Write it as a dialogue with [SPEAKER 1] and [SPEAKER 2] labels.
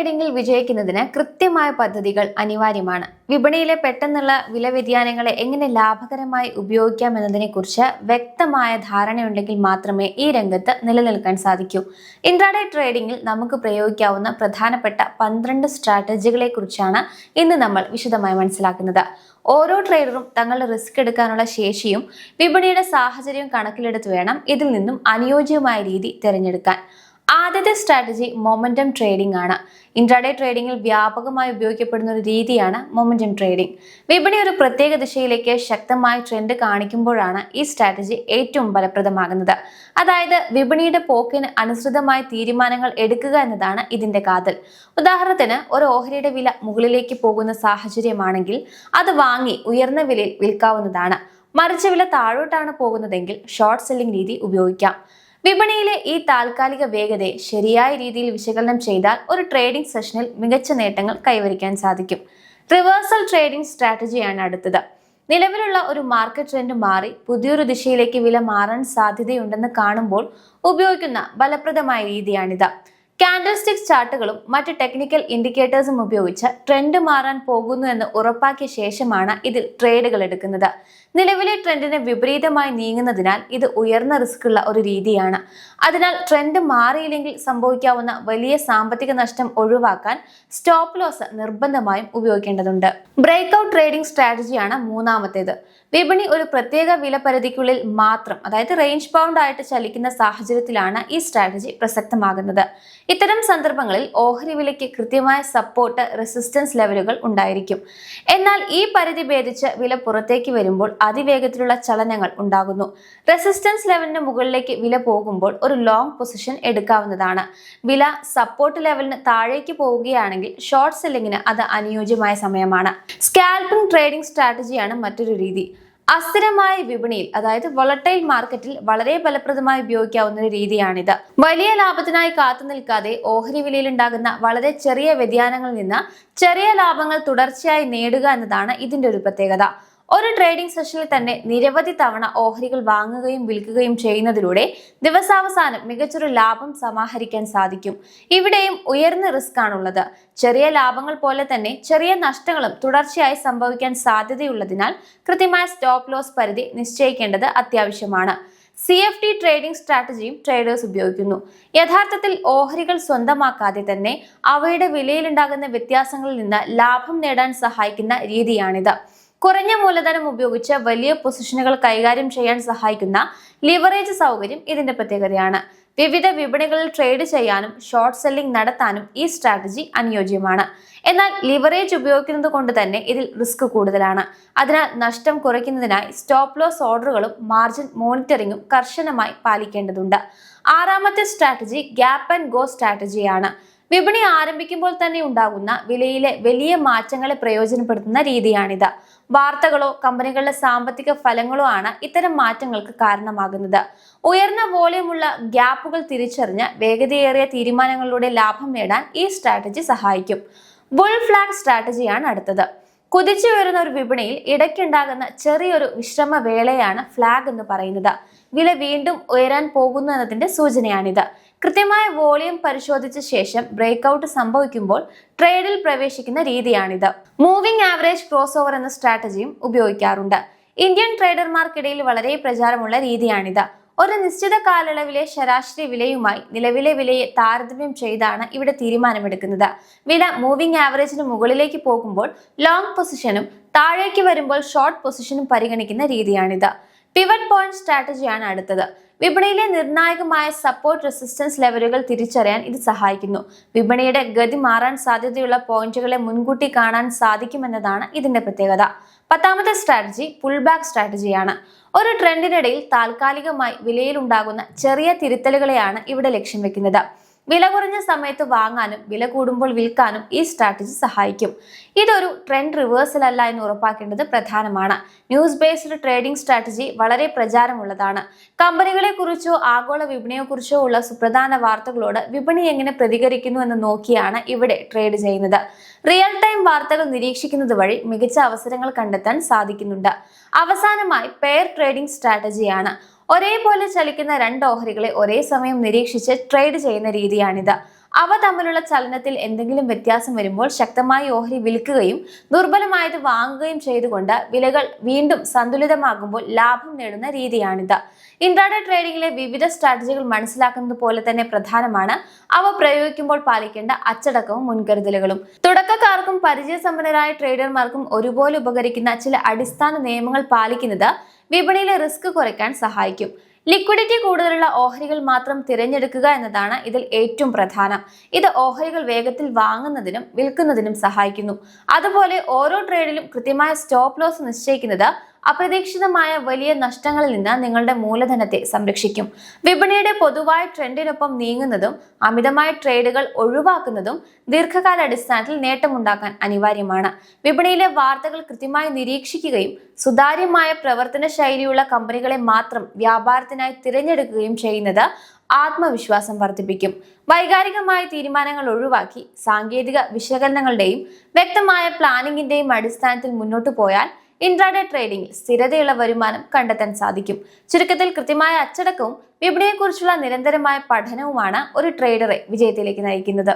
[SPEAKER 1] ട്രേഡിംഗിൽ വിജയിക്കുന്നതിന് കൃത്യമായ പദ്ധതികൾ അനിവാര്യമാണ്. വിപണിയിലെ പെട്ടെന്നുള്ള വില വ്യതിയാനങ്ങളെ എങ്ങനെ ലാഭകരമായി ഉപയോഗിക്കാം എന്നതിനെക്കുറിച്ച് വ്യക്തമായ ധാരണയുണ്ടെങ്കിൽ മാത്രമേ ഈ രംഗത്ത് നിലനിൽക്കാൻ സാധിക്കൂ. ഇൻട്രാഡേ ട്രേഡിംഗിൽ നമുക്ക് പ്രയോഗിക്കാവുന്ന പ്രധാനപ്പെട്ട 12 സ്ട്രാറ്റജികളെ കുറിച്ചാണ് ഇന്ന് നമ്മൾ വിശദമായി മനസ്സിലാക്കുന്നത്. ഓരോ ട്രേഡറും തങ്ങളുടെ റിസ്ക് എടുക്കാനുള്ള ശേഷിയും വിപണിയുടെ സാഹചര്യവും കണക്കിലെടുത്ത് വേണം ഇതിൽ നിന്നും അനുയോജ്യമായ രീതി തിരഞ്ഞെടുക്കാൻ. ആദ്യത്തെ സ്ട്രാറ്റജി മൊമെന്റം ട്രേഡിംഗ് ആണ്. ഇൻട്രാഡേ ട്രേഡിംഗിൽ വ്യാപകമായി ഉപയോഗിക്കപ്പെടുന്ന ഒരു രീതിയാണ് മൊമെന്റം ട്രേഡിംഗ്. വിപണി ഒരു പ്രത്യേക ദിശയിലേക്ക് ശക്തമായ ട്രെൻഡ് കാണിക്കുമ്പോഴാണ് ഈ സ്ട്രാറ്റജി ഏറ്റവും ഫലപ്രദമാകുന്നത്. അതായത് വിപണിയുടെ പോക്കിന് അനുസൃതമായ തീരുമാനങ്ങൾ എടുക്കുക എന്നതാണ് ഇതിന്റെ കാതൽ. ഉദാഹരണത്തിന്, ഒരു ഓഹരിയുടെ വില മുകളിലേക്ക് പോകുന്ന സാഹചര്യമാണെങ്കിൽ അത് വാങ്ങി ഉയർന്ന വിലയിൽ വിൽക്കാവുന്നതാണ്. മറിച്ച് വില താഴോട്ടാണ് പോകുന്നതെങ്കിൽ ഷോർട്ട് സെല്ലിംഗ് രീതി ഉപയോഗിക്കാം. വിപണിയിലെ ഈ താൽക്കാലിക വേഗതയെ ശരിയായ രീതിയിൽ വിശകലനം ചെയ്താൽ ഒരു ട്രേഡിംഗ് സെഷനിൽ മികച്ച നേട്ടങ്ങൾ കൈവരിക്കാൻ സാധിക്കും. റിവേഴ്സൽ ട്രേഡിംഗ് സ്ട്രാറ്റജിയാണ് അടുത്തത്. നിലവിലുള്ള ഒരു മാർക്കറ്റ് ട്രെൻഡ് മാറി പുതിയൊരു ദിശയിലേക്ക് വില മാറാൻ സാധ്യതയുണ്ടെന്ന് കാണുമ്പോൾ ഉപയോഗിക്കുന്ന ഫലപ്രദമായ രീതിയാണിത്. കാൻഡിൽ സ്റ്റിക്സ് ചാർട്ടുകളും മറ്റ് ടെക്നിക്കൽ ഇൻഡിക്കേറ്റേഴ്സും ഉപയോഗിച്ച് ട്രെൻഡ് മാറാൻ പോകുന്നു എന്ന് ഉറപ്പാക്കിയ ശേഷമാണ് ഇതിൽ ട്രേഡുകൾ എടുക്കുന്നത്. നിലവിലെ ട്രെൻഡിന് വിപരീതമായി നീങ്ങുന്നതിനാൽ ഇത് ഉയർന്ന റിസ്ക് ഉള്ള ഒരു രീതിയാണ്. അതിനാൽ ട്രെൻഡ് മാറിയില്ലെങ്കിൽ സംഭവിക്കാവുന്ന വലിയ സാമ്പത്തിക നഷ്ടം ഒഴിവാക്കാൻ സ്റ്റോപ്പ് ലോസ് നിർബന്ധമായും ഉപയോഗിക്കേണ്ടതുണ്ട്. ബ്രേക്ക്ഔട്ട് ട്രേഡിംഗ് സ്ട്രാറ്റജിയാണ് മൂന്നാമത്തേത്. വിപണി ഒരു പ്രത്യേക വില പരിധിക്കുള്ളിൽ മാത്രം, അതായത് റേഞ്ച് ബൗണ്ട് ആയിട്ട് ചലിക്കുന്ന സാഹചര്യത്തിലാണ് ഈ സ്ട്രാറ്റജി പ്രസക്തമാകുന്നത്. ഇത്തരം സന്ദർഭങ്ങളിൽ ഓഹരി വിലയ്ക്ക് കൃത്യമായ സപ്പോർട്ട്, റെസിസ്റ്റൻസ് ലെവലുകൾ ഉണ്ടായിരിക്കും. എന്നാൽ ഈ പരിധി ഭേദിച്ച് വില പുറത്തേക്ക് വരുമ്പോൾ അതിവേഗത്തിലുള്ള ചലനങ്ങൾ ഉണ്ടാകുന്നു. റെസിസ്റ്റൻസ് ലെവലിന് മുകളിലേക്ക് വില പോകുമ്പോൾ ഒരു ലോങ് പൊസിഷൻ എടുക്കാവുന്നതാണ്. വില സപ്പോർട്ട് ലെവലിന് താഴേക്ക് പോവുകയാണെങ്കിൽ ഷോർട്ട് സെല്ലിങ്ങിന് അത് അനുയോജ്യമായ സമയമാണ്. സ്കാൽപ്പിംഗ് ട്രേഡിംഗ് സ്ട്രാറ്റജിയാണ് മറ്റൊരു രീതി. അസ്ഥിരമായ വിപണിയിൽ, അതായത് വോളറ്റൈൽ മാർക്കറ്റിൽ വളരെ ഫലപ്രദമായി ഉപയോഗിക്കാവുന്ന ഒരു രീതിയാണിത്. വലിയ ലാഭത്തിനായി കാത്തു നിൽക്കാതെ ഓഹരി വിലയിൽ ഉണ്ടാകുന്ന വളരെ ചെറിയ വ്യതിയാനങ്ങളിൽ നിന്ന് ചെറിയ ലാഭങ്ങൾ തുടർച്ചയായി നേടുക എന്നതാണ് ഇതിന്റെ ഒരു പ്രത്യേകത. ഒരു ട്രേഡിംഗ് സെഷനിൽ തന്നെ നിരവധി തവണ ഓഹരികൾ വാങ്ങുകയും വിൽക്കുകയും ചെയ്യുന്നതിലൂടെ ദിവസാവസാനം മികച്ചൊരു ലാഭം സമാഹരിക്കാൻ സാധിക്കും. ഇവിടെയും ഉയർന്ന റിസ്ക് ആണുള്ളത്. ചെറിയ ലാഭങ്ങൾ പോലെ തന്നെ ചെറിയ നഷ്ടങ്ങളും തുടർച്ചയായി സംഭവിക്കാൻ സാധ്യതയുള്ളതിനാൽ കൃത്യമായ സ്റ്റോപ്പ് ലോസ് പരിധി നിശ്ചയിക്കേണ്ടത് അത്യാവശ്യമാണ്. CFD ട്രേഡിംഗ് സ്ട്രാറ്റജിയും ട്രേഡേഴ്സ് ഉപയോഗിക്കുന്നു. യഥാർത്ഥത്തിൽ ഓഹരികൾ സ്വന്തമാക്കാതെ തന്നെ അവയുടെ വിലയിലുണ്ടാകുന്ന വ്യത്യാസങ്ങളിൽ നിന്ന് ലാഭം നേടാൻ സഹായിക്കുന്ന രീതിയാണിത്. കുറഞ്ഞ മൂലധനം ഉപയോഗിച്ച് വലിയ പൊസിഷനുകൾ കൈകാര്യം ചെയ്യാൻ സഹായിക്കുന്ന ലിവറേജ് സൗകര്യം ഇതിന്റെ പ്രത്യേകതയാണ്. വിവിധ വിപണികളിൽ ട്രേഡ് ചെയ്യാനും ഷോർട്ട് സെല്ലിംഗ് നടത്താനും ഈ സ്ട്രാറ്റജി അനുയോജ്യമാണ്. എന്നാൽ ലിവറേജ് ഉപയോഗിക്കുന്നത് കൊണ്ട് തന്നെ ഇതിൽ റിസ്ക് കൂടുതലാണ്. അതിനാൽ നഷ്ടം കുറയ്ക്കുന്നതിനായി സ്റ്റോപ്പ് ലോസ് ഓർഡറുകളും മാർജിൻ മോണിറ്ററിംഗും കർശനമായി പാലിക്കേണ്ടതുണ്ട്. ആറാമത്തെ സ്ട്രാറ്റജി ഗ്യാപ്പ് ആൻഡ് ഗോ സ്ട്രാറ്റജിയാണ്. വിപണി ആരംഭിക്കുമ്പോൾ തന്നെ ഉണ്ടാകുന്ന വിലയിലെ വലിയ മാറ്റങ്ങളെ പ്രയോജനപ്പെടുത്തുന്ന രീതിയാണിത്. വാർത്തകളോ കമ്പനികളുടെ സാമ്പത്തിക ഫലങ്ങളോ ആണ് ഇത്തരം മാറ്റങ്ങൾക്ക് കാരണമാകുന്നത്. ഉയർന്ന വോളിയമുള്ള ഗ്യാപ്പുകൾ തിരിച്ചറിഞ്ഞ് വേഗതയേറിയ തീരുമാനങ്ങളിലൂടെ ലാഭം നേടാൻ ഈ സ്ട്രാറ്റജി സഹായിക്കും. ബുൾ ഫ്ലാഗ് സ്ട്രാറ്റജിയാണ് അടുത്തത്. കുതിച്ചുയരുന്ന ഒരു വിപണിയിൽ ഇടയ്ക്കുണ്ടാകുന്ന ചെറിയൊരു വിശ്രമ വേളയാണ് ഫ്ലാഗ് എന്ന് പറയുന്നത്. വില വീണ്ടും ഉയരാൻ പോകുന്നു എന്നതിന്റെ സൂചനയാണിത്. കൃത്യമായ വോളിയം പരിശോധിച്ച ശേഷം ബ്രേക്ക്ഔട്ട് സംഭവിക്കുമ്പോൾ ട്രേഡിൽ പ്രവേശിക്കുന്ന രീതിയാണിത്. മൂവിംഗ് ആവറേജ് ക്രോസ് ഓവർ എന്ന സ്ട്രാറ്റജിയും ഉപയോഗിക്കാറുണ്ട്. ഇന്ത്യൻ ട്രേഡർമാർക്കിടയിൽ വളരെ പ്രചാരമുള്ള രീതിയാണിത്. ഒരു നിശ്ചിത കാലയളവിലെ ശരാശരി വിലയുമായി നിലവിലെ വിലയെ താരതമ്യം ചെയ്താണ് ഇവിടെ തീരുമാനമെടുക്കുന്നത്. വില മൂവിംഗ് ആവറേജിന് മുകളിലേക്ക് പോകുമ്പോൾ ലോങ് പൊസിഷനും താഴേക്ക് വരുമ്പോൾ ഷോർട്ട് പൊസിഷനും പരിഗണിക്കുന്ന രീതിയാണിത്. പിവറ്റ് പോയിന്റ് സ്ട്രാറ്റജിയാണ് അടുത്തത്. വിപണിയിലെ നിർണായകമായ സപ്പോർട്ട്, റെസിസ്റ്റൻസ് ലെവലുകൾ തിരിച്ചറിയാൻ ഇത് സഹായിക്കുന്നു. വിപണിയുടെ ഗതി മാറാൻ സാധ്യതയുള്ള പോയിന്റുകളെ മുൻകൂട്ടി കാണാൻ സാധിക്കുമെന്നതാണ് ഇതിന്റെ പ്രത്യേകത. പത്താമത്തെ സ്ട്രാറ്റജി പുൾ ബാക്ക് സ്ട്രാറ്റജിയാണ്. ഒരു ട്രെൻഡിനിടയിൽ താൽക്കാലികമായി വിലയിൽ ഉണ്ടാകുന്ന ചെറിയ തിരുത്തലുകളെയാണ് ഇവിടെ ലക്ഷ്യം വെക്കുന്നത്. വില കുറഞ്ഞ സമയത്ത് വാങ്ങാനും വില കൂടുമ്പോൾ വിൽക്കാനും ഈ സ്ട്രാറ്റജി സഹായിക്കും. ഇതൊരു ട്രെൻഡ് റിവേഴ്സൽ അല്ല എന്ന് ഉറപ്പാക്കേണ്ടത് പ്രധാനമാണ്. ന്യൂസ് ബേസ്ഡ് ട്രേഡിംഗ് സ്ട്രാറ്റജി വളരെ പ്രചാരമുള്ളതാണ്. കമ്പനികളെ കുറിച്ചോ ആഗോള വിപണിയെ കുറിച്ചോ ഉള്ള സുപ്രധാന വാർത്തകളോട് വിപണി എങ്ങനെ പ്രതികരിക്കുന്നു എന്ന് നോക്കിയാണ് ഇവിടെ ട്രേഡ് ചെയ്യുന്നത്. റിയൽ ടൈം വാർത്തകൾ നിരീക്ഷിക്കുന്നത് വഴി മികച്ച അവസരങ്ങൾ കണ്ടെത്താൻ സാധിക്കുന്നുണ്ട്. അവസാനമായി പെയർ ട്രേഡിംഗ് സ്ട്രാറ്റജിയാണ്. ഒരേപോലെ ചലിക്കുന്ന രണ്ട് ഓഹരികളെ ഒരേ സമയം നിരീക്ഷിച്ച് ട്രേഡ് ചെയ്യുന്ന രീതിയാണിത്. അവ തമ്മിലുള്ള ചലനത്തിൽ എന്തെങ്കിലും വ്യത്യാസം വരുമ്പോൾ ശക്തമായി ഓഹരി വിൽക്കുകയും ദുർബലമായത് വാങ്ങുകയും ചെയ്തുകൊണ്ട് വിലകൾ വീണ്ടും സന്തുലിതമാകുമ്പോൾ ലാഭം നേടുന്ന രീതിയാണിത്. ഇൻട്രാഡേ ട്രേഡിംഗിലെ വിവിധ സ്ട്രാറ്റജികൾ മനസ്സിലാക്കുന്നത് പോലെ തന്നെ പ്രധാനമാണ് അവ പ്രയോഗിക്കുമ്പോൾ പാലിക്കേണ്ട അച്ചടക്കവും മുൻകരുതലുകളും. തുടക്കക്കാർക്കും പരിചയസമ്പന്നരായ ട്രേഡർമാർക്കും ഒരുപോലെ ഉപകരിക്കുന്ന ചില അടിസ്ഥാന നിയമങ്ങൾ പാലിക്കുന്നത് വിപണിയിലെ റിസ്ക് കുറയ്ക്കാൻ സഹായിക്കും. ലിക്വിഡിറ്റി കൂടുതലുള്ള ഓഹരികൾ മാത്രം തിരഞ്ഞെടുക്കുക എന്നതാണ് ഇതിൽ ഏറ്റവും പ്രധാനം. ഇത് ഓഹരികൾ വേഗത്തിൽ വാങ്ങുന്നതിനും വിൽക്കുന്നതിനും സഹായിക്കുന്നു. അതുപോലെ ഓരോ ട്രേഡിലും കൃത്യമായ സ്റ്റോപ്പ് ലോസ് നിശ്ചയിക്കുന്നത് അപ്രതീക്ഷിതമായ വലിയ നഷ്ടങ്ങളിൽ നിന്ന് നിങ്ങളുടെ മൂലധനത്തെ സംരക്ഷിക്കും. വിപണിയുടെ പൊതുവായ ട്രെൻഡിനൊപ്പം നീങ്ങുന്നതും അമിതമായ ട്രേഡുകൾ ഒഴിവാക്കുന്നതും ദീർഘകാലാടിസ്ഥാനത്തിൽ നേട്ടമുണ്ടാക്കാൻ അനിവാര്യമാണ്. വിപണിയിലെ വാർത്തകൾ കൃത്യമായി നിരീക്ഷിക്കുകയും സുതാര്യമായ പ്രവർത്തന ശൈലിയുള്ള കമ്പനികളെ മാത്രം വ്യാപാരത്തിനായി തിരഞ്ഞെടുക്കുകയും ചെയ്യുന്നത് ആത്മവിശ്വാസം വർദ്ധിപ്പിക്കും. വൈകാരികമായ തീരുമാനങ്ങൾ ഒഴിവാക്കി സാങ്കേതിക വിശകലനങ്ങളുടെയും വ്യക്തമായ പ്ലാനിങ്ങിന്റെയും അടിസ്ഥാനത്തിൽ മുന്നോട്ടു പോയാൽ ഇൻട്രാഡേ ട്രേഡിംഗിൽ സ്ഥിരതയുള്ള വരുമാനം കണ്ടെത്താൻ സാധിക്കും. ചുരുക്കത്തിൽ കൃത്യമായ അച്ചടക്കവും വിപണിയെക്കുറിച്ചുള്ള നിരന്തരമായ പഠനവുമാണ് ഒരു ട്രേഡറെ വിജയത്തിലേക്ക് നയിക്കുന്നത്.